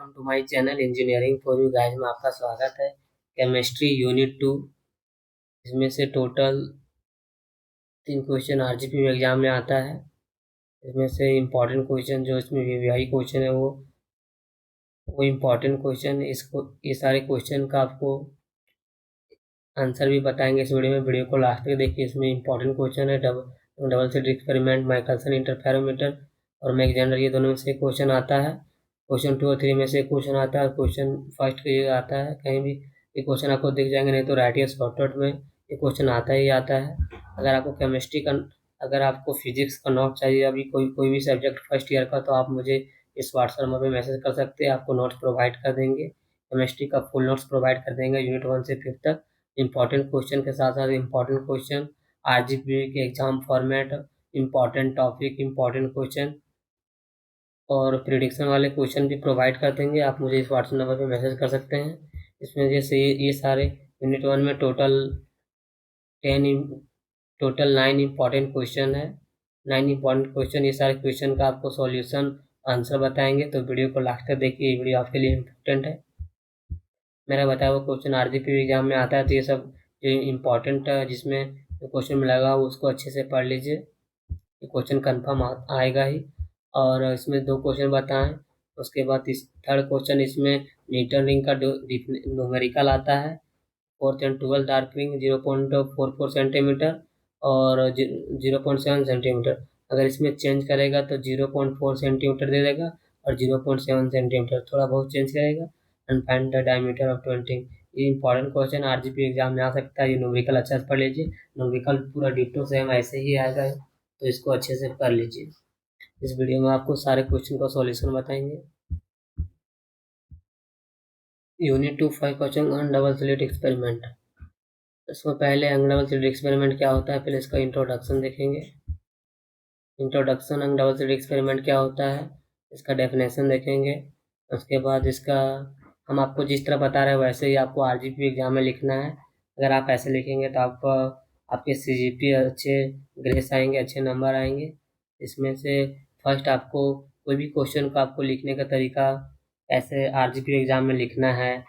Welcome to my channel engineering for you guys में आपका स्वागत है। केमिस्ट्री यूनिट 2, इसमें से टोटल 3 क्वेश्चन आरजीपी में एग्जाम में आता है। इसमें से इम्पॉर्टेंट क्वेश्चन जो इसमें वीवीआई क्वेश्चन है वो इम्पॉर्टेंट क्वेश्चन, इसको ये सारे क्वेश्चन का आपको आंसर भी बताएंगे इस वीडियो को लास्ट तक देखिए। इसमें इंपॉर्टेंट क्वेश्चन है double slit experiment, Michelson interferometer और मैक जेंडर, ये दोनों में से क्वेश्चन आता है। क्वेश्चन 2 और 3 में से क्वेश्चन आता है। क्वेश्चन फर्स्ट के ये आता है, कहीं भी ये क्वेश्चन आपको दिख जाएंगे, नहीं तो राइट या शॉर्टकट में ये क्वेश्चन आता ही आता है। अगर आपको फिजिक्स का नोट चाहिए, अभी कोई भी सब्जेक्ट फर्स्ट ईयर का, तो आप मुझे इस व्हाट्सएप नंबर पर मैसेज कर सकते हैं, आपको नोट्स प्रोवाइड कर देंगे। केमिस्ट्री का फुल नोट्स प्रोवाइड कर देंगे यूनिट 1 से 5 तक। इम्पॉर्टेंट क्वेश्चन के साथ साथ इम्पॉर्टेंट क्वेश्चन, आरजीपी के exam format, important topic, important question और प्रिडिक्शन वाले क्वेश्चन भी प्रोवाइड कर देंगे। आप मुझे इस व्हाट्सएप नंबर पे मैसेज कर सकते हैं। इसमें जैसे ये सारे यूनिट 1 में टोटल 9 इम्पॉर्टेंट क्वेश्चन है। 9 इम्पॉर्टेंट क्वेश्चन, ये सारे क्वेश्चन का आपको सॉल्यूशन आंसर बताएंगे, तो वीडियो को लास्ट तक देखिए, ये वीडियो आपके लिए इम्पोर्टेंट है। मेरा बताया हुआ क्वेश्चन आरजीपी एग्जाम में आता है, तो ये सब जो इम्पोर्टेंट जिसमें क्वेश्चन में लगा हुआ उसको अच्छे से पढ़ लीजिए, ये क्वेश्चन कन्फर्म आएगा ही। और इसमें 2 क्वेश्चन बताएं। उसके बाद थर्ड क्वेश्चन, इसमें न्यूटन रिंग का न्यूमेरिकल आता है। 4th and 12th dark ring 0.44 centimetre और 0.7 सेंटीमीटर। अगर इसमें चेंज करेगा तो 0.4 सेंटीमीटर दे देगा और 0.7 सेंटीमीटर, थोड़ा बहुत चेंज करेगा। And find the diameter of 20। ये इंपॉर्टेंट क्वेश्चन आरजीपी एग्जाम में आ सकता है। ये न्यूमेरिकल अच्छा से पढ़ लीजिए, न्यूमेरिकल पूरा डिट्टो सेम ऐसे ही आएगा, तो इसको अच्छे से पढ़ लीजिए। इस वीडियो में आपको सारे क्वेश्चन का सॉल्यूशन बताएंगे। Unit 2 5 question on double slit experiment. इसमें पहले डबल स्लिट एक्सपेरिमेंट क्या होता है, पहले इसका इंट्रोडक्शन देखेंगे। Introduction on double slit experiment क्या होता है, इसका डेफिनेशन देखेंगे। उसके बाद इसका हम आपको जिस तरह बता रहे हैं वैसे ही आपको आरजीपी एग्जाम में लिखना है। अगर आप ऐसे लिखेंगे तो आपके सीजीपी अच्छे ग्रेस आएंगे, अच्छे नंबर आएंगे। इसमें से फर्स्ट आपको कोई भी क्वेश्चन को आपको लिखने का तरीका ऐसे आरजीपी एग्जाम में लिखना है।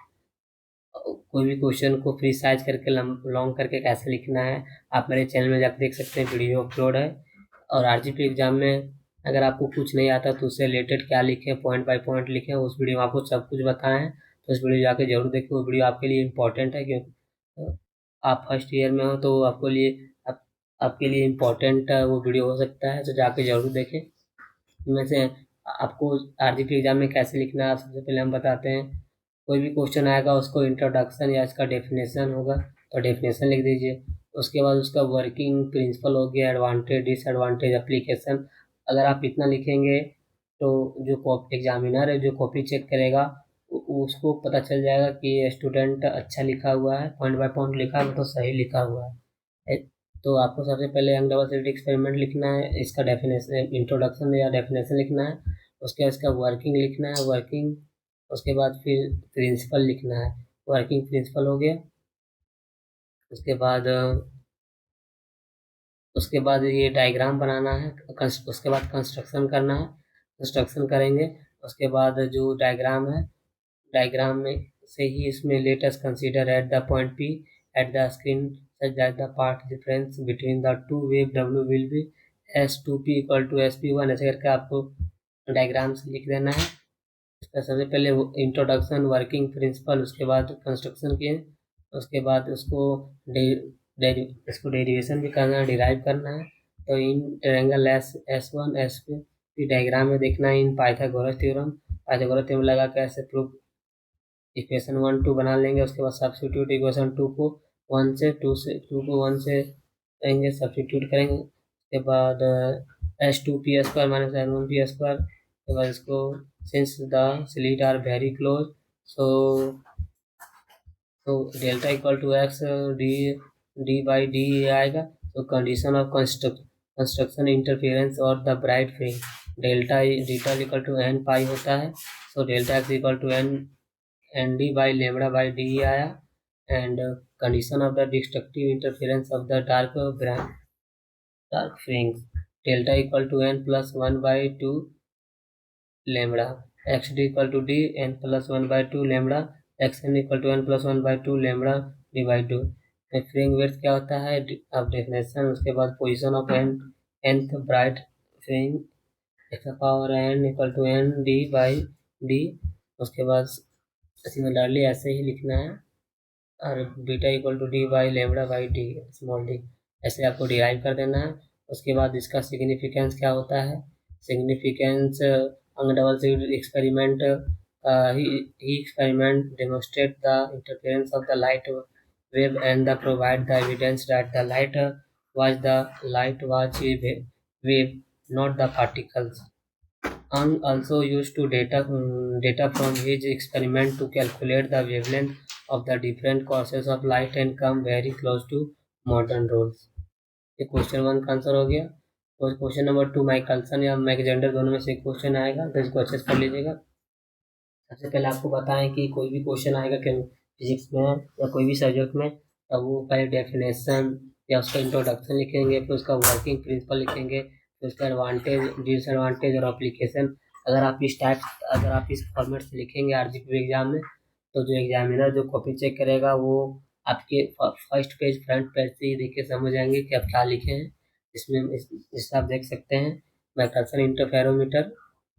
कोई भी क्वेश्चन को फ्री साइज करके लॉन्ग करके कैसे लिखना है, आप मेरे चैनल में जाकर देख सकते हैं, वीडियो अपलोड है। और आरजीपी एग्जाम में अगर आपको कुछ नहीं आता तो उससे रिलेटेड क्या लिखें, पॉइंट बाय पॉइंट लिखें, उस वीडियो में आपको सब कुछ बताएं हैं। तो उस वीडियो जाके जरूर देखें, वो वीडियो आपके लिए इम्पोर्टेंट है, क्योंकि आप फर्स्ट ईयर में हो तो आपके लिए इम्पोर्टेंट वो वीडियो हो सकता है, तो जाके जरूर देखें। इनमें से आपको आरजीपी एग्जाम में कैसे लिखना है सबसे पहले हम बताते हैं। कोई भी क्वेश्चन आएगा उसको इंट्रोडक्शन या इसका डेफिनेशन होगा तो डेफिनेशन लिख दीजिए। उसके बाद उसका वर्किंग प्रिंसिपल हो गया, एडवांटेज डिसएडवांटेज एप्लीकेशन। अगर आप इतना लिखेंगे तो जो एग्जामिनर है, जो कॉपी चेक करेगा, उसको पता चल जाएगा कि ये स्टूडेंट अच्छा लिखा हुआ है, पॉइंट बाय पॉइंट लिखा है तो सही लिखा हुआ है। तो आपको सबसे पहले यंग डबल स्लिट एक्सपेरिमेंट लिखना है, इसका डेफिनेशन इंट्रोडक्शन या डेफिनेशन लिखना है। उसके बाद इसका वर्किंग लिखना है, वर्किंग। उसके बाद फिर प्रिंसिपल लिखना है, वर्किंग प्रिंसिपल हो गया। उसके बाद ये डायग्राम बनाना है, उसके बाद कंस्ट्रक्शन करना है, कंस्ट्रक्शन करेंगे। उसके बाद जो डायग्राम है, डायग्राम में से ही इसमें let us consider at the point P at the screen such that the path difference between the two wave W will be S2P equal to SP1, ऐसे करके आपको डायग्राम से लिख देना है। इसका सबसे पहले इंट्रोडक्शन, वर्किंग प्रिंसिपल, उसके बाद कंस्ट्रक्शन किए, उसके बाद इसको डेरिवेशन भी करना है, डिराइव करना है। तो इन ट्रायंगल S1 S2 की डायग्राम में देखना है इन पाइथागोरस थ्योरम लगा के ऐसे प्रूफ इक्वेशन 1 2 बना लेंगे। उसके बाद सब्स्टिट्यूट इक्वेशन 2 को 1 से 2 से 2 को 1 से करेंगे, सब्स्टिट्यूट करेंगे। उसके बाद S2P square minus S1P square. उसके बाद इसको since the slit are very close so delta equal to X D by D आएगा। तो कंडीशन ऑफ कंस्ट्रक्शन इंटरफेरेंस और the bright fringe delta equal to N pi होता है। So delta X equal to N D by lambda by D आया। And condition of the destructive interference of the dark fringe delta equal to N plus 1/2 lambda. X D equal to D N plus 1/2 lambda X N equal to N plus 1/2 lambda डी/2। Fringe width क्या होता है, अब definition, उसके बाद position of nth bright fringe X power n equal to n D by D. उसके बाद similarly ऐसे ही लिखना है, और beta equal to D by lambda by D small D, ऐसे आपको डिराइव कर देना है। उसके बाद इसका सिग्निफिकेंस क्या होता है, significance double slit experiment he experiment demonstrate the interference of the light wave and the provide the evidence that the light was a wave, not the particles. Ang also used to data from his experiment to calculate the wavelength of the different causes of light and come very close to modern rules. ये question 1 का answer हो गया। और question number 2 Michelson या मैकजेंडर दोनों में से question आएगा, तो इसको अच्छे से कर लीजिएगा। सबसे पहले आपको बताएं कि कोई भी क्वेश्चन आएगा फिजिक्स में या कोई भी सब्जेक्ट में, तब वो पहले डेफिनेशन या उसका इंट्रोडक्शन लिखेंगे, फिर उसका वर्किंग प्रिंसिपल लिखेंगे, फिर उसका एडवांटेज डिसएडवांटेज और एप्लीकेशन। अगर आप इस फॉर्मेट से लिखेंगे आरजीपी एग्जाम में, तो जो एग्जामिनर जो कॉपी चेक करेगा वो आपके फर्स्ट पेज फ्रंट पेज से ही देख के समझ जाएंगे कि आप क्या लिखे हैं। इससे आप देख सकते हैं मैकलसन इंटरफेरोमीटर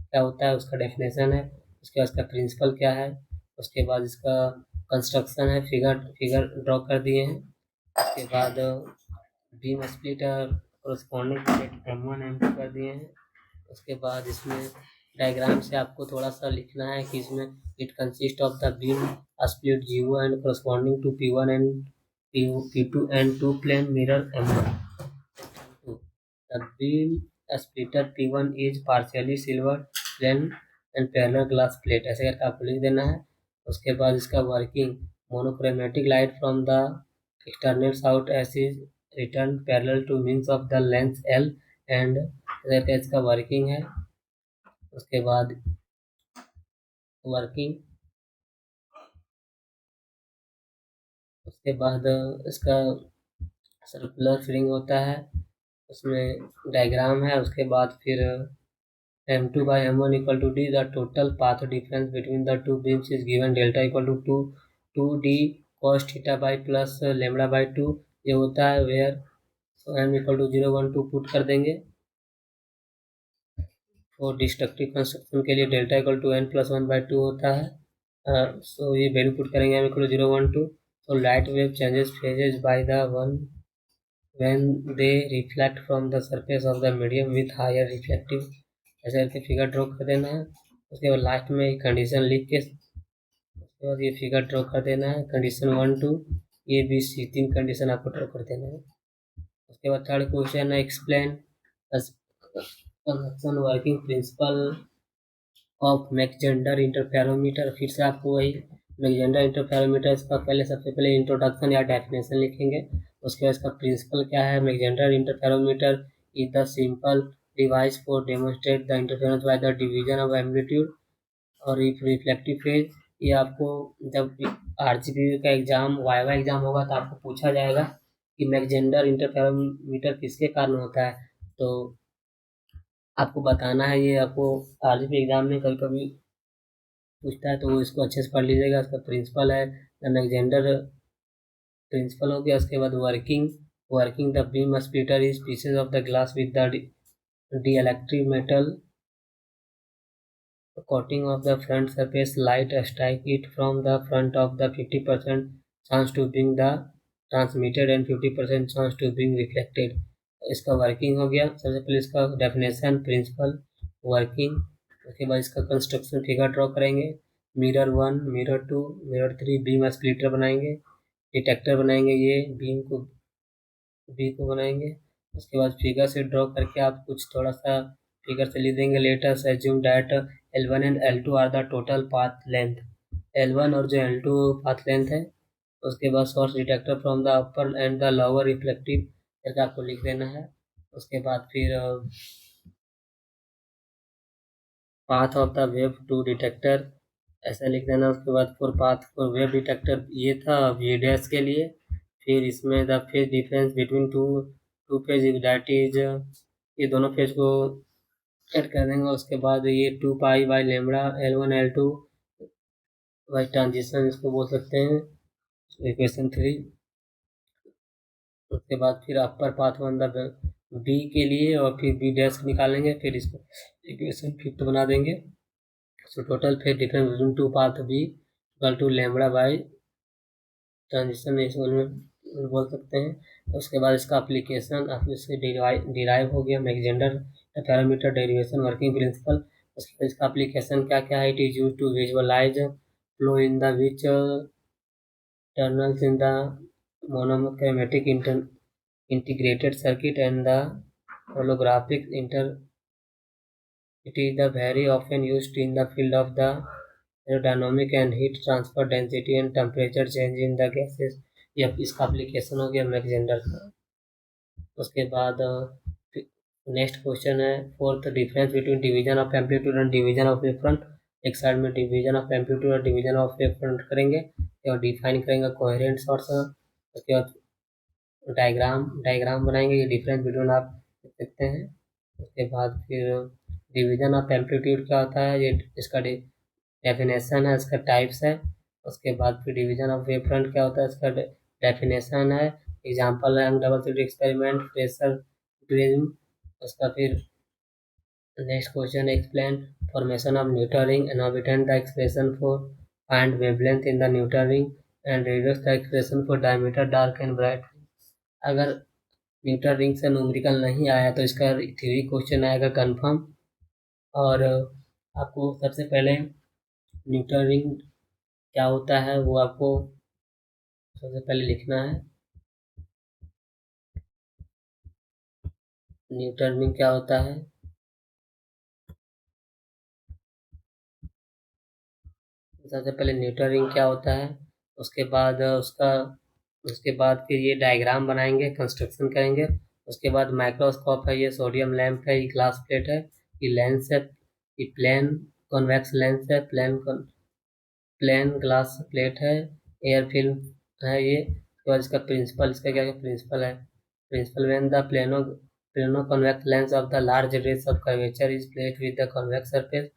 क्या होता है, उसका डेफिनेशन है, उसके बाद इसका प्रिंसिपल क्या है, उसके बाद इसका कंस्ट्रक्शन है, फिगर ड्रॉ कर दिए हैं। उसके बाद beam split corresponding plate M1 M2 कर दिए हैं। उसके बाद इसमें डायग्राम से आपको थोड़ा सा लिखना है कि इसमें it consist of the beam split G1 and corresponding to P1 and P2 and two plane mirror M1। The beam splitter P1 is partially silver plane and parallel glass plate, ऐसे करके आपको लिख देना है। उसके बाद इसका working, monochromatic light from the externals out S is return parallel two means of the length L and इसका वर्किंग है। उसके बाद वर्किंग, उसके बाद इसका सर्कुलर फ्रिंग होता है, उसमें डायग्राम है। उसके बाद फिर M2 by M1 equal to D, the total path difference between the two beams is given delta equal to 2D cos theta by plus lambda by 2, ये होता है where so M equal to 0 1 2 put कर देंगे। और destructive construction के लिए delta equal to n plus 1/2 होता है। सो ये वैल्यू पुट करेंगे M equal to 0 1 2। so light wave changes phases by the one when they reflect from the surface of the medium with higher reflective, ऐसे करके figure draw कर देना है। उसके बाद लास्ट में कंडीशन लिख के उसके बाद ये फिगर ड्रॉ कर देना है, condition 1 2 A B C 3 condition आपको ड्रॉ कर देना है। उसके बाद थर्ड क्वेश्चन है explain construction working principle of Mach Zehnder interferometer. फिर से आपको वही मैकजेंडर इंटरफेरोमीटर, इसका सबसे पहले इंट्रोडक्शन या डेफिनेशन लिखेंगे। उसके बाद इसका प्रिंसिपल क्या है, Mach Zehnder interferometer is the simple device for demonstrate the interference by the division of amplitude और रिफ्लेक्टिव फेज। ये आपको जब आरजीपी का एग्जाम वाइवा एग्जाम होगा तो आपको पूछा जाएगा कि मैकजेंडर इंटरफेरोमीटर किसके कारण होता है, तो आपको बताना है। ये आपको आरजीपी एग्जाम में कभी कभी पूछता है, तो वो इसको अच्छे से पढ़ लीजिएगा। इसका प्रिंसिपल है मैकजेंडर प्रिंसिपल हो गया। उसके बाद working the beam splitter is pieces of the glass with the dielectric metal coating of the front surface, light strike it from the front of the 50% chance to being the transmitted and 50% chance to being reflected। इसका working हो गया। सबसे पहले इसका definition, principal, working. उसके बाद इसका construction figure draw करेंगे, mirror 1 mirror 2 mirror 3 beam splitter बनाएंगे, डिटेक्टर बनाएंगे, ये बीम को बी को बनाएंगे। उसके बाद फिगर से ड्रॉ करके आप कुछ थोड़ा सा फिगर से लिख देंगे। Let us assume that L1 and L2 are the total path length, L1 और जो L2 पाथ लेंथ है। उसके बाद source detector from the upper and the lower reflective करके आपको लिख देना है। उसके बाद फिर path of the wave to detector ऐसा लिख देना। उसके बाद for path for wave detector ये था वी डैश के लिए। फिर इसमें the phase difference between two phase that is, ये दोनों फेज को ऐड कर देंगे। उसके बाद ये 2 pi by lambda L1 L2 by transition इसको बोल सकते हैं, इक्वेशन 3। उसके बाद फिर अपर पाथ वन द बी के लिए और फिर बी डैश निकालेंगे, फिर इसको इक्वेशन 5 बना देंगे। सो टोटल फिर difference between 2 path be equal to lambda by transition इसको बोल सकते हैं। उसके बाद इसका एप्लीकेशन आप इससे डिराइव हो गया Mach Zehnder parameter derivation working principle. उसके बाद इसका एप्लीकेशन क्या क्या है, it is use to visualize flow in the which tunnels in the monochromatic integrated circuit and the holographic it is the very often used in the field of the aerodynamic and heat transfer density and temperature change in the gases। यह इसका application हो गया मैकजेंडर का। उसके बाद next question है fourth, difference between division of amplitude and division of wave front. एक side में डिवीजन ऑफ एम्पलीट्यूड और डिवीजन ऑफ वेव फ्रंट करेंगे और डिफाइन करेंगे कोहेरेंट सोर्स। उसके बाद डायग्राम बनाएंगे, ये डिफरेंस बिटवीन आप देख सकते हैं। उसके बाद फिर डिवीजन ऑफ एम्पलीट्यूड क्या होता है, ये इसका डेफिनेशन है, इसका टाइप्स है। उसके बाद फिर डिवीजन ऑफ वेव फ्रंट क्या होता है, इसका डेफिनेशन है, एग्जांपल है double slit experiment, pressure prism. उसका फिर next question explain formation of Newton ring and obtain the expression for find wavelength in the Newton ring and reduce the expression for diameter dark and bright। अगर Newton ring से numerical नहीं आया तो इसका theory question आएगा confirm. और आपको सबसे पहले न्यूटन रिंग क्या होता है वो आपको सबसे पहले लिखना है। न्यूटन रिंग क्या होता है, सबसे पहले न्यूटन रिंग क्या होता है, उसके बाद उसके बाद फिर ये डायग्राम बनाएंगे, कंस्ट्रक्शन करेंगे। उसके बाद माइक्रोस्कोप है, ये सोडियम लैंप है, ये ग्लास प्लेट है, ये लेंस है, ये प्लेन कॉन्वेक्स लेंस है, प्लेन ग्लास प्लेट है, एयर फिल्म है ये। उसके बाद इसका प्रिंसिपल, इसका क्या क्या प्रिंसिपल है, principle when the plano convex lens of the large radius of curvature is plate with the convex surface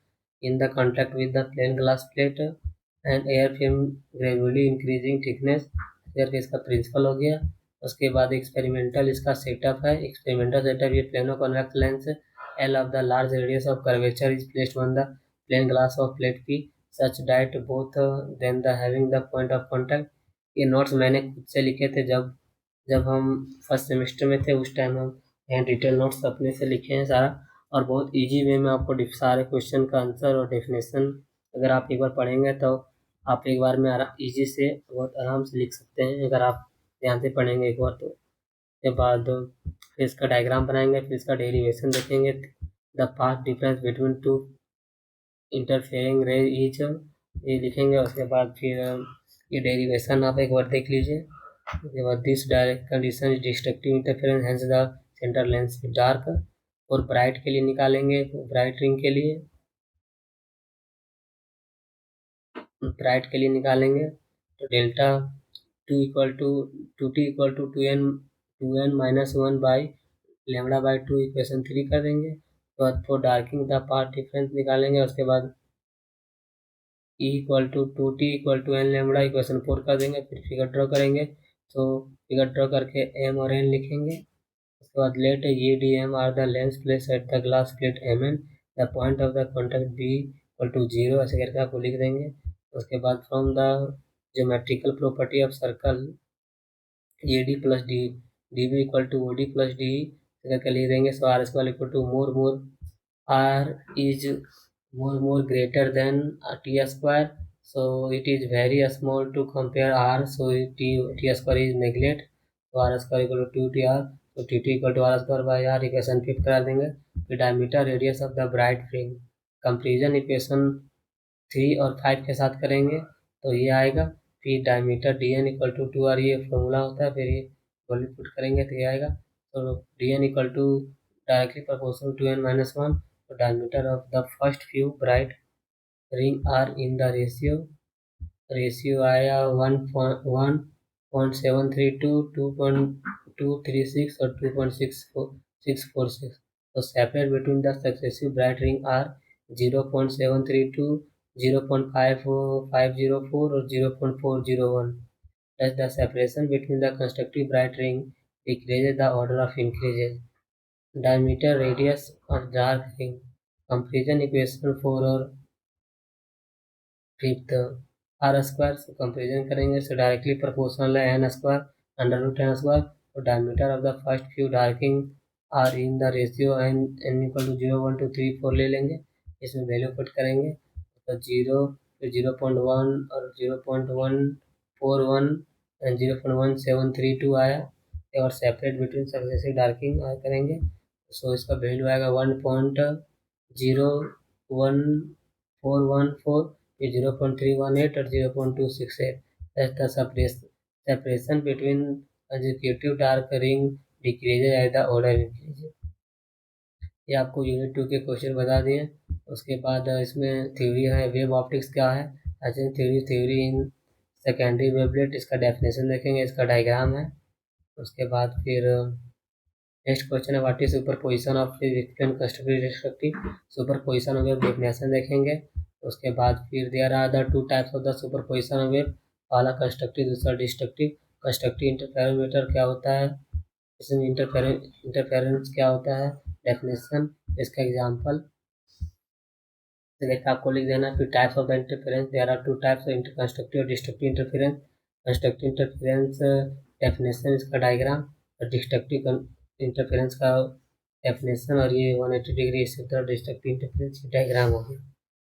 in the contact with the plane glass plate and air film gradually increasing thickness, करके इसका principal हो गया। उसके बाद experimental इसका setup है, experimental setup ये plano convex lens L of the large radius of curvature is placed on the plane glass of plate P such diet both then the having the point of contact. ये notes मैंने खुद से लिखे थे जब जब हम फर्स्ट सेमेस्टर में थे, उस टाइम हम यहाँ डिटेल नोट्स अपने से लिखे हैं सारा। और बहुत इजी वे में आपको सारे क्वेश्चन का आंसर और डेफिनेशन अगर आप एक बार पढ़ेंगे तो आप एक बार में इजी से बहुत आराम से लिख सकते हैं, अगर आप ध्यान से पढ़ेंगे एक बार तो। उसके बाद फिर इसका डायग्राम बनाएंगे, फिर इसका डेरिवेशन देखेंगे, the path difference between two interfering रे इज ये लिखेंगे। उसके बाद फिर ये डेरिवेशन आप एक बार देख लीजिए। उसके बाद this direct condition is destructive interference hence the centre lens dark. और ब्राइट के लिए निकालेंगे, ब्राइट रिंग के लिए निकालेंगे तो delta two T equal to two N minus one by lambda by two equation 3 कर देंगे। उसके बाद for darking the path difference निकालेंगे। उसके बाद E equal to T equal to N lambda equation 4 कर देंगे। फिर फिगर ड्रॉ करेंगे, तो फिगर ड्रॉ करके एम और एन लिखेंगे। उसके बाद let A D M R the lens place at the glass plate M N the point of the contact be equal to 0, ऐसे करके आपको लिख देंगे। उसके बाद from the geometrical property of circle A D plus D B equal to O D plus D करके लिख देंगे। So R square equal to more R is more greater than t square, so it is very small to compare r, so t square is neglect, so r square equal to 2tr, so tt equal to r square by r equation 5 करा देंगे। फिर diameter radius of the bright ring comparison equation 3 और 5 के साथ करेंगे तो ये आएगा। फिर diameter D N equal to 2r, ये फॉर्मूला होता है, फिर ये वैल्यू पुट करेंगे तो ये आएगा। तो D N equal to directly proportional to N minus one. तो diameter of the first few bright ring are in the ratio आया 1.732, 2.236 और 2.646। तो separate between the successive bright ring are 0.732, 0.504 और 0.401. Thus the separation between the constructive bright ring decreases the order of increases. Diameter radius of dark ring. Comparison equation for और fifth R square से comparison करेंगे, so directly proportional है N square under root N square. तो diameter of the first few dark ring are in the ratio N N equal to 0.1 2 3 4 ले लेंगे. इसमें value put करेंगे तो 0, फिर 0.1 और 0.141 एंड 0.1732 आया. और सेपरेट बिटवीन सक्सेसिव डार्किंग करेंगे, सो इसका वैल्यू आएगा 1.01414, फिर 0.318 और 0.268. the separation between consecutive dark ring decreases as the order increases. ये आपको यूनिट 2 के क्वेश्चन बता दिए. उसके बाद इसमें थ्योरी है, वेव ऑप्टिक्स क्या है, अच्छा थ्योरी इन सेकेंडरी वेवलेट, इसका डेफिनेशन देखेंगे, इसका डायग्राम है. उसके बाद फिर नेक्स्ट क्वेश्चन है what is superposition of explain constructive destructive. Superposition of wave definition देखेंगे. उसके बाद फिर there are the two types of the superposition of wave, पहला कंस्ट्रक्टिव, दूसरा डिस्ट्रक्टिव. कंस्ट्रक्टिव इंटरफेरोमीटर क्या होता है, इसमें इंटरफेरेंस क्या होता है, डेफिनेशन, इसका एग्जांपल देखा आपको लिख देना. फिर types of the interference, there are two types of constructive और destructive interference. Constructive interference definition, इसका डायग्राम, और डिस्ट्रक्टिव इंटरफेरेंस का डेफिनेशन, और ये 180 डिग्री इसी तरह डिस्ट्रक्टिव इंटरफेरेंस की डायग्राम हो गया.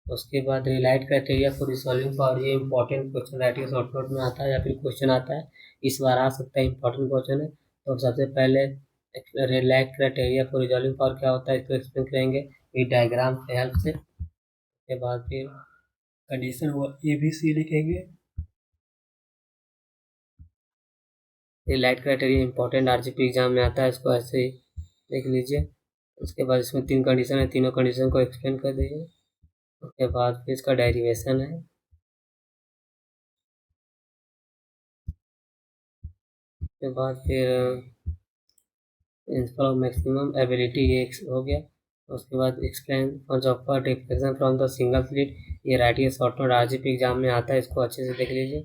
उसके बाद Rayleigh criteria for resolving power, ये important question writing short note में आता है या फिर क्वेश्चन आता है, इस बार आ सकता है, इंपॉर्टेंट क्वेश्चन है. तो सबसे पहले Relight criteria for resolving power क्या होता है इसको एक्सप्लेन करेंगे ये डायग्राम के हेल्प से. उसके बाद फिर कंडीशन वो ABC लिखेंगे. Relight criteria important RGP exam में आता है, इसको ऐसे ही लिख लीजिए. उसके बाद इसमें 3 कंडीशन है, तीनों कंडीशन को एक्सप्लेन कर दीजिए. उसके बाद फिर इसका डेरिवेशन है. उसके बाद फिर प्रिंसिपल ऑफ मैक्सिमम एबिलिटी, ये हो गया. उसके बाद explain of deflection from the single slit, ये writing short note RGP exam में आता है, इसको अच्छे से देख लीजिए.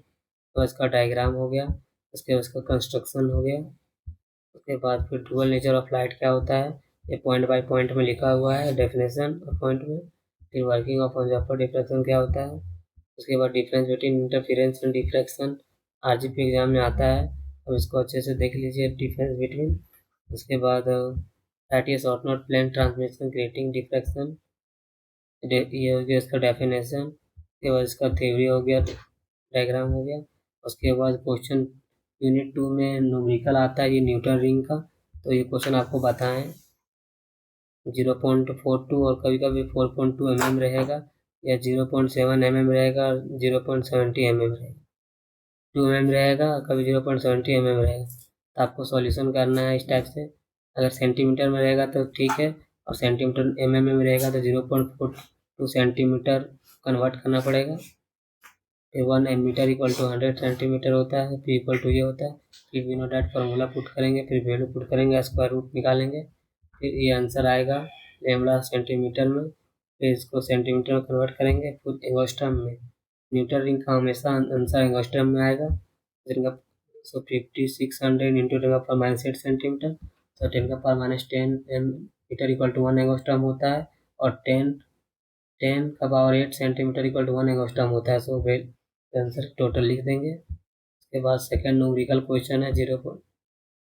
तो इसका डायग्राम हो गया. उसके बाद इसका कंस्ट्रक्शन हो गया. उसके बाद फिर डुअल नेचर ऑफ लाइट क्या होता है, ये पॉइंट बाय पॉइंट में लिखा हुआ है डेफिनेशन पॉइंट में. फिर वर्किंग ऑफ ऑफ डिफ्लेक्शन क्या होता है. उसके बाद difference between interference and deflection RGP exam में आता है, अब इसको अच्छे से देख लीजिए डिफरेंस बिटवीन. उसके बाद that is short note plane transmission creating deflection, ये हो गया इसका डेफिनेशन. उसके बाद इसका थ्योरी हो गया, डायग्राम हो गया. उसके बाद क्वेश्चन यूनिट 2 में न्यूमेरिकल आता है, ये न्यूटन रिंग का. तो ये क्वेश्चन आपको बताएं 0.42 और कभी कभी 4.2 mm रहेगा, या 0.7 mm रहेगा, 0.70 mm रहेगा, 2 mm रहेगा, कभी 0.70 mm रहेगा. तो आपको सॉल्यूशन करना है इस टाइप से. अगर सेंटीमीटर में रहेगा तो ठीक है, और सेंटीमीटर mm में रहेगा तो 0.42 सेंटीमीटर कन्वर्ट करना पड़ेगा. 1 मीटर इक्वल टू 100 सेंटीमीटर होता है, P इक्वल टू ये होता है. फिर we know that formula put करेंगे, फिर वैल्यू पुट करेंगे, स्क्वायर रूट निकालेंगे, फिर ये आंसर आएगा लैम्बडा सेंटीमीटर में. फिर इसको सेंटीमीटर में कन्वर्ट करेंगे, फिर एंगस्ट्रम में. न्यूटन रिंग का हमेशा आंसर एंगस्ट्रम में आएगा. सो 5600 इंटू 10⁻⁸ सेंटीमीटर, तो 10⁻10 मीटर इक्वल टू 1 एंगस्ट्रम होता है, और 10⁸ सेंटीमीटर इक्वल टू 1 एंगस्ट्रम होता है. सो आंसर टोटल लिख देंगे. उसके बाद सेकंड न्यूमेरिकल क्वेश्चन है 0,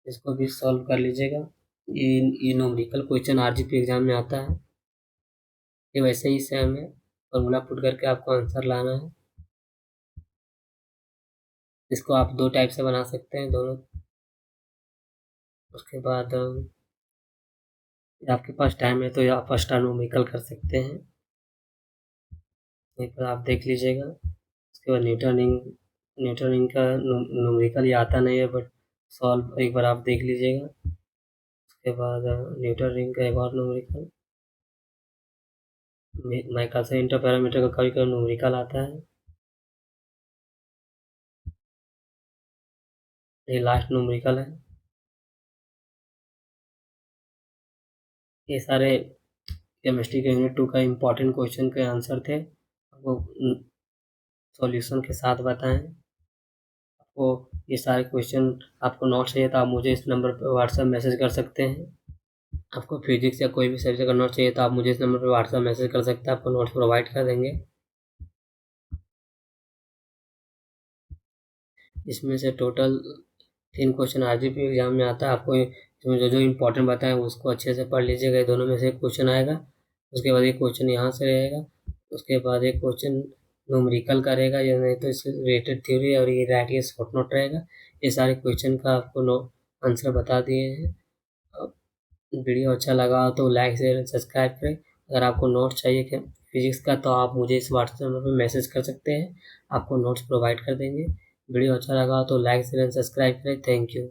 इसको भी सॉल्व कर लीजिएगा. ये न्यूमेरिकल क्वेश्चन RGP एग्जाम में आता है, ये वैसे ही सेम है, फॉर्मूला पुट करके आपको आंसर लाना है. इसको आप 2 टाइप से बना सकते हैं, दोनों. उसके बाद आपके पास टाइम है तो आप फर्स्ट न्यूमेरिकल कर सकते हैं, एक बार आप देख लीजिएगा. उसके बाद न्यूटन रिंग का न्यूमेरिकल ये आता नहीं है, बट सॉल्व एक बार आप देख लीजिएगा. उसके बाद न्यूटन रिंग का एक और न्यूमेरिकल, माइकल से इंटरफेरोमीटर का कभी कभी न्यूमेरिकल आता है. ये लास्ट न्यूमेरिकल है. ये सारे केमिस्ट्री के यूनिट 2 का इम्पोर्टेंट क्वेश्चन के आंसर थे, आपको सॉल्यूशन के साथ बताएं। आपको ये सारे क्वेश्चन आपको नोट चाहिए तो आप मुझे इस नंबर पर व्हाट्सएप मैसेज कर सकते हैं। आपको फिजिक्स या कोई भी सब्जेक्ट का नोट चाहिए तो आप मुझे इस नंबर पर व्हाट्सएप मैसेज कर सकते हैं, आपको नोट्स प्रोवाइड कर देंगे। इसमें से टोटल 3 क्वेश्चन आरजीपी एग्जाम में आता है। आपको इसमें जो जो इम्पोर्टेंट बताएं उसको अच्छे से पढ़ लीजिएगा। ये दोनों में से एक क्वेश्चन आएगा, उसके बाद एक क्वेश्चन यहाँ से रहेगा, उसके बाद एक क्वेश्चन न्यूमेरिकल का रहेगा, या नहीं तो इससे रिलेटेड थ्योरी और ये रैडियस शॉर्ट नोट रहेगा। ये सारे क्वेश्चन का आपको आंसर बता दिए हैं। वीडियो अच्छा लगा तो लाइक शेयर सब्सक्राइब करें। अगर आपको नोट्स चाहिए कि फिजिक्स का तो आप मुझे इस व्हाट्सएप नंबर पर मैसेज कर सकते हैं, आपको नोट्स प्रोवाइड कर देंगे। वीडियो अच्छा लगा तो लाइक शेयर सब्सक्राइब करें। Thank you.